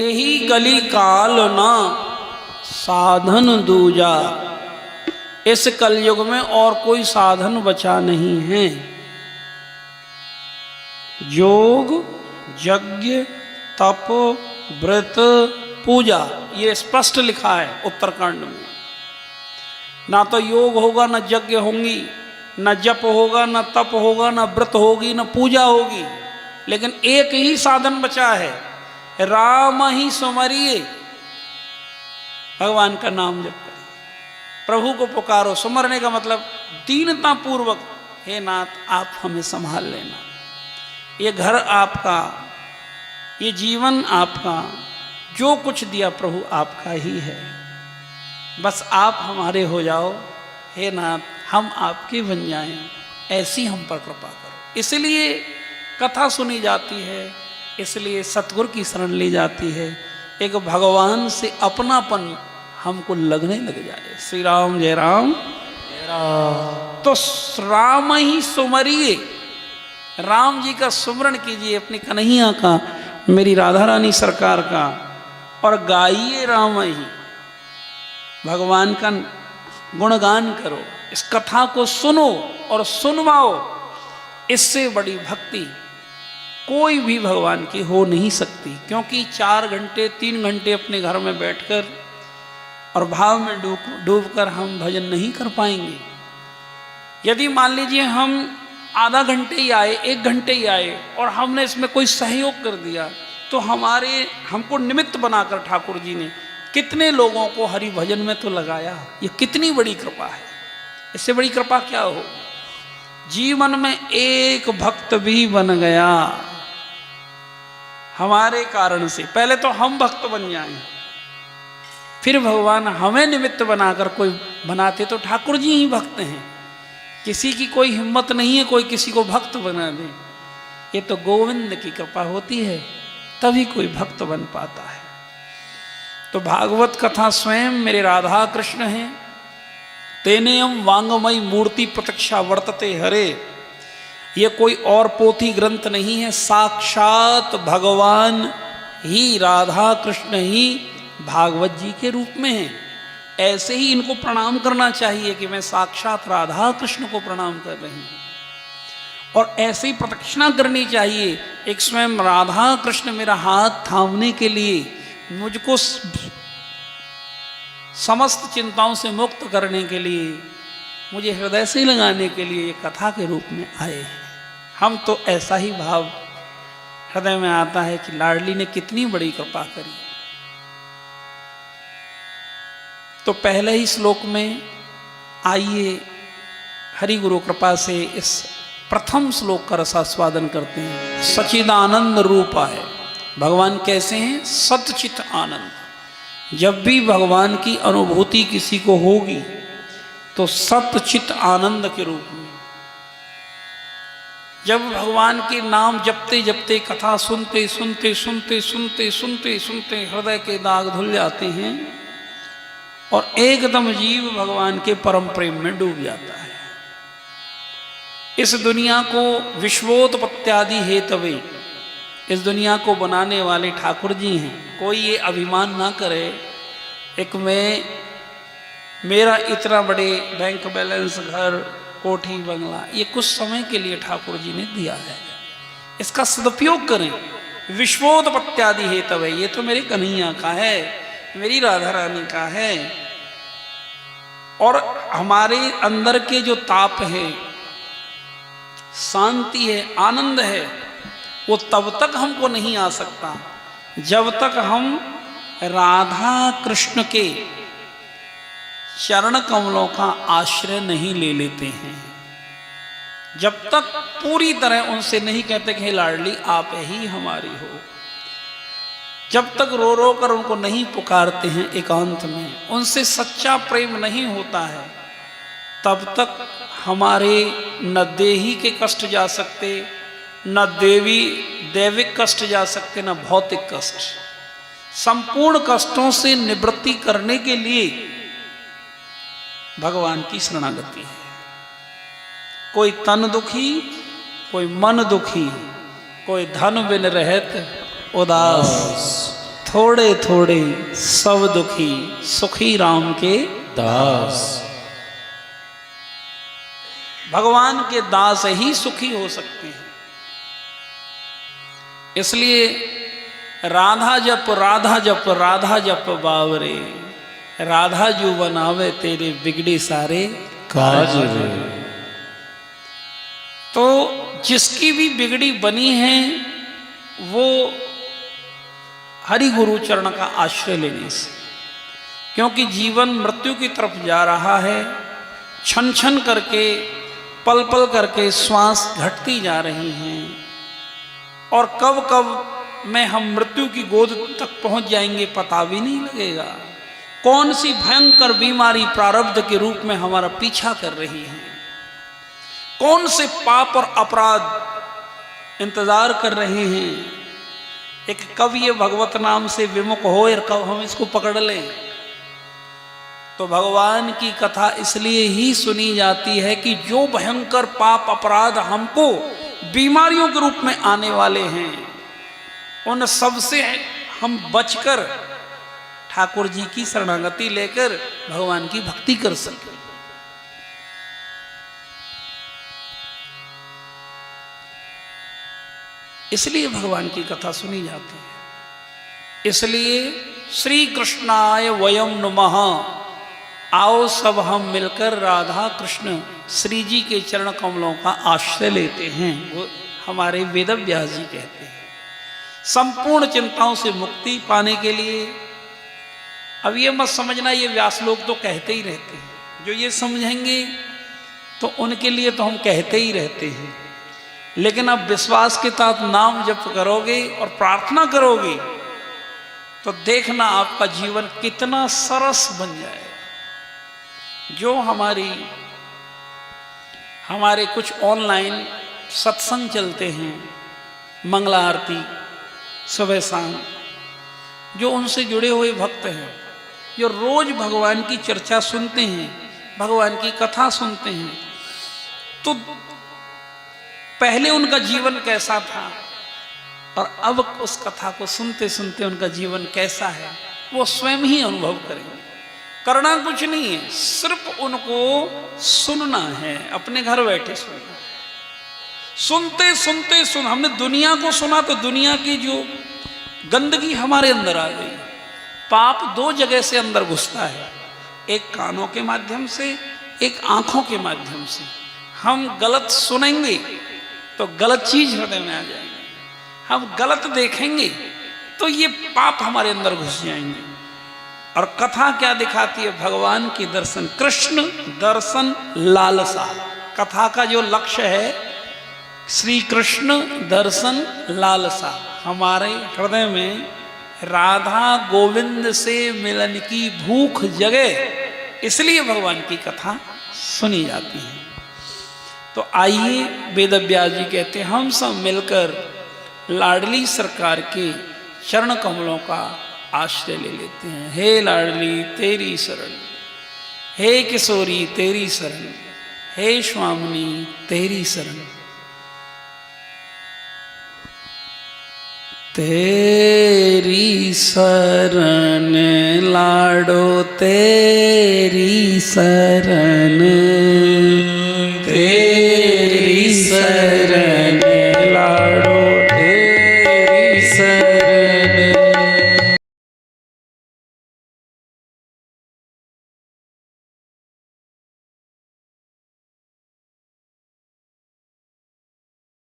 यही कली काल न साधन दूजा। इस कलयुग में और कोई साधन बचा नहीं है। योग, यज्ञ, तप, व्रत, पूजा, ये स्पष्ट लिखा है उत्तरकांड में। ना तो योग होगा, न यज्ञ होंगी, न जप होगा, न तप होगा, न व्रत होगी, न पूजा होगी। लेकिन एक ही साधन बचा है, राम ही सुमरिए, भगवान का नाम जप करिए, प्रभु को पुकारो। सुमरने का मतलब दीनता पूर्वक, हे नाथ आप हमें संभाल लेना, ये घर आपका, ये जीवन आपका, जो कुछ दिया प्रभु आपका ही है, बस आप हमारे हो जाओ, हे नाथ हम आपके बन जाएं, ऐसी हम पर कृपा करो। इसलिए कथा सुनी जाती है, इसलिए सतगुरु की शरण ली जाती है। एक भगवान से अपनापन हमको लगने लग जाए। श्री राम जय राम जय राम। तो राम ही सुमरिए, राम जी का सुमरण कीजिए, अपने कन्हैया का, मेरी राधा रानी सरकार का, और गाइए राम ही, भगवान का गुणगान करो, इस कथा को सुनो और सुनवाओ। इससे बड़ी भक्ति कोई भी भगवान की हो नहीं सकती। क्योंकि 4 घंटे 3 घंटे अपने घर में बैठकर और भाव में डूबकर हम भजन नहीं कर पाएंगे। यदि मान लीजिए हम आधा घंटे ही आए, 1 घंटे ही आए, और हमने इसमें कोई सहयोग कर दिया, तो हमको निमित्त बनाकर ठाकुर जी ने कितने लोगों को हरि भजन में तो लगाया। ये कितनी बड़ी कृपा है, इससे बड़ी कृपा क्या हो। जीवन में एक भक्त भी बन गया हमारे कारण से। पहले तो हम भक्त बन जाएं, फिर भगवान हमें निमित्त बनाकर कोई बनाते, तो ठाकुर जी ही भक्त हैं। किसी की कोई हिम्मत नहीं है कोई किसी को भक्त बना दे। ये तो गोविंद की कृपा होती है, तभी कोई भक्त बन पाता है। तो भागवत कथा स्वयं मेरे राधा कृष्ण हैं। तेनेयम वांगमयी मूर्ति प्रत्यक्षा वर्तते हरे। ये कोई और पोथी ग्रंथ नहीं है, साक्षात भगवान ही, राधा कृष्ण ही भागवत जी के रूप में हैं। ऐसे ही इनको प्रणाम करना चाहिए कि मैं साक्षात राधा कृष्ण को प्रणाम कर रही हूँ, और ऐसे ही प्रदक्षिणा करनी चाहिए। एक स्वयं राधा कृष्ण मेरा हाथ थामने के लिए, मुझको समस्त चिंताओं से मुक्त करने के लिए, मुझे हृदय से लगाने के लिए ये कथा के रूप में आए हैं। हम तो ऐसा ही भाव हृदय में आता है कि लाडली ने कितनी बड़ी कृपा करी। तो पहले ही श्लोक में आइए हरि गुरु कृपा से इस प्रथम श्लोक का रसास्वादन करते हैं। सच्चिदानंद रूपा है भगवान। कैसे हैं? सतचित आनंद। जब भी भगवान की अनुभूति किसी को होगी तो सतचित आनंद के रूप में। जब भगवान के नाम जपते जपते, कथा सुनते सुनते सुनते सुनते सुनते सुनते हृदय के दाग धुल जाते हैं और एकदम जीव भगवान के परम प्रेम में डूब जाता है। इस दुनिया को विश्वोत्पत्त्यादि हेतवे, इस दुनिया को बनाने वाले ठाकुर जी हैं। कोई ये अभिमान ना करे एक मेरा इतना बड़े बैंक बैलेंस, घर, कोठी, बंगला, ये कुछ समय के लिए ठाकुर जी ने दिया है, इसका सदुपयोग करें। विश्वोत्पत्त्यादि हेतवे, ये तो मेरे कन्हैया का है, मेरी राधा रानी का है। और हमारे अंदर के जो ताप है, शांति है, आनंद है, वो तब तक हमको नहीं आ सकता जब तक हम राधा कृष्ण के चरण कमलों का आश्रय नहीं ले लेते हैं। जब तक पूरी तरह उनसे नहीं कहते कि हे लाडली आप ही हमारी हो, जब तक रो रो कर उनको नहीं पुकारते हैं एकांत में, उनसे सच्चा प्रेम नहीं होता है, तब तक हमारे न देही के कष्ट जा सकते, न दैविक कष्ट जा सकते, न भौतिक कष्ट। संपूर्ण कष्टों से निवृत्ति करने के लिए भगवान की शरणागति है। कोई तन दुखी, कोई मन दुखी, कोई धन बिन रहत उदास, थोड़े थोड़े सब दुखी सुखी राम के दास। भगवान के दास ही सुखी हो सकते हैं। इसलिए राधा जप राधा जप राधा जप बावरे, राधा जो बनावे तेरे बिगड़े सारे काज रे। तो जिसकी भी बिगड़ी बनी है वो हरि गुरु चरण का आश्रय लेने से, क्योंकि जीवन मृत्यु की तरफ जा रहा है, छन छन करके पल पल करके श्वास घटती जा रही हैं और कब कब में हम मृत्यु की गोद तक पहुंच जाएंगे पता भी नहीं लगेगा। कौन सी भयंकर बीमारी प्रारब्ध के रूप में हमारा पीछा कर रही है, कौन से पाप और अपराध इंतजार कर रहे हैं। एक कब ये भगवत नाम से विमुख हो और कब हम इसको पकड़ लें। तो भगवान की कथा इसलिए ही सुनी जाती है कि जो भयंकर पाप अपराध हमको बीमारियों के रूप में आने वाले हैं, उन सब से हम बचकर ठाकुर जी की शरणागति लेकर भगवान की भक्ति कर सकें। इसलिए भगवान की कथा सुनी जाती है। इसलिए श्री कृष्णाय वयम नमः, आओ सब हम मिलकर राधा कृष्ण श्री जी के चरण कमलों का आश्रय लेते हैं। वो हमारे वेद व्यास जी कहते हैं संपूर्ण चिंताओं से मुक्ति पाने के लिए। अब ये मत समझना ये व्यास लोग तो कहते ही रहते हैं, जो ये समझेंगे तो उनके लिए तो हम कहते ही रहते हैं। लेकिन अब विश्वास के साथ नाम जप करोगे और प्रार्थना करोगे तो देखना आपका जीवन कितना सरस बन जाए। जो हमारे कुछ ऑनलाइन सत्संग चलते हैं, मंगला आरती सुबह शाम, जो उनसे जुड़े हुए भक्त हैं, जो रोज भगवान की चर्चा सुनते हैं, भगवान की कथा सुनते हैं, तो पहले उनका जीवन कैसा था और अब उस कथा को सुनते सुनते उनका जीवन कैसा है वो स्वयं ही अनुभव करेंगे। करना कुछ नहीं है, सिर्फ उनको सुनना है, अपने घर बैठे सुनना। सुनते सुनते हमने दुनिया को सुना तो दुनिया की जो गंदगी हमारे अंदर आ गई। पाप दो जगह से अंदर घुसता है, एक कानों के माध्यम से, एक आंखों के माध्यम से। हम गलत सुनेंगे तो गलत चीज हृदय में आ जाएंगे, हम गलत देखेंगे तो ये पाप हमारे अंदर घुस जाएंगे। और कथा क्या दिखाती है? भगवान की दर्शन, कृष्ण दर्शन लालसा। कथा का जो लक्ष्य है श्री कृष्ण दर्शन लालसा। हमारे हृदय में राधा गोविंद से मिलन की भूख जगे, इसलिए भगवान की कथा सुनी जाती है। तो आइए वेद व्यास जी कहते हैं हम सब मिलकर लाडली सरकार के चरण कमलों का आश्रय ले लेते हैं। हे लाडली तेरी शरण, हे किशोरी तेरी शरण, हे स्वामिनी तेरी शरण। तेरी शरण लाडो तेरी शरण,